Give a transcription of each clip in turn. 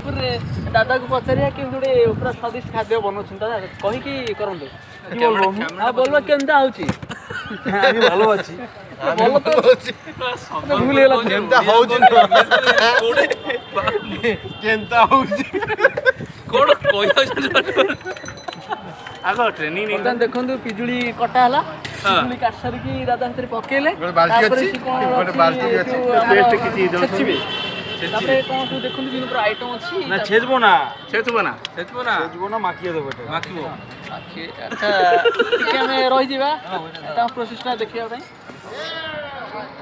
लेमपुर रे दादा को पचारिया कि गोटे पूरा स्वादिष्ट खाद्य बनाउछन दादा कहि कि करंतु कि बोलबो हां बोलबो केनता होची आमी ভালো আছি ভালো তো ভুল গেল কেনতা হউছি কেনতা হউছি কোন কইয়া आगो ट्रेनिंग नहीं बर्तमान देखंतु पिजुली कटा हला पिजुली काट सारी की दादा हतरे पकेले बाल्टी अछि गोटे बाल्टी अछि पेस्ट किछि छेचिबे तापरे कोन तू देखंतु बिनु पर आइटम अछि ना छेजबो ना माखिया देबो माखिबो आखि अच्छा ठीक है मैं रहि जीवा ता प्रोसेस ना देखिया भाई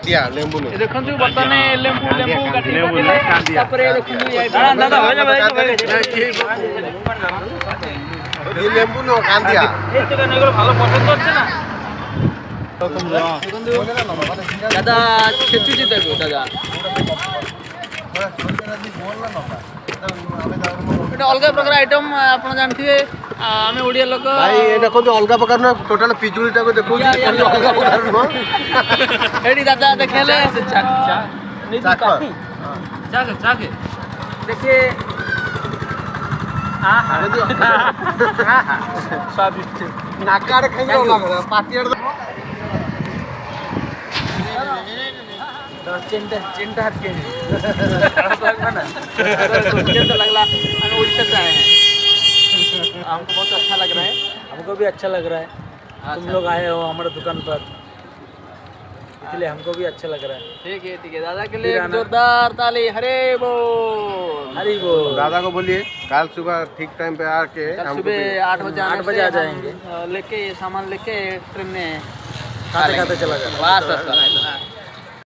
दिया लेंबू ने देखंतु बर्तमान लेंबू काटी तापरे देखंतु दादा भाई এই লেম্বু নো কান দিয়া এই তো কেন এগুলো ভালো পছন্দ হচ্ছে না दादा छेचुची देखो दादा এটা অলগা প্রকার আইটেম আপন জানথিবে আমি ওড়িয়া লোক ভাই এটা কোন অলগা প্রকার না টোটাল পিজুলিটা কো দেখো খালি অলগা প্রকার না এডি দাদা দেখলে চা কাফি চাকে देखिए स्वादिष्ट নাকার খাইলো না পাটিয়ার चिंता हाथ के ना तो लगला हम उड़ीसा से आए हैं हमको बहुत अच्छा लग रहा है हमको भी अच्छा लग रहा है तुम लोग आए हो हमारे दुकान पर इसलिए हमको भी अच्छा लग रहा है ठीक है दादा के लिए जोरदार ताली हरे बोल हरी बोल दादा को बोलिए कल सुबह ठीक टाइम पे आके कल सुबह 8 बजे आ जाएंगे लेके सामान लेके ट्रेन में खाते खाते चला जाएगा बस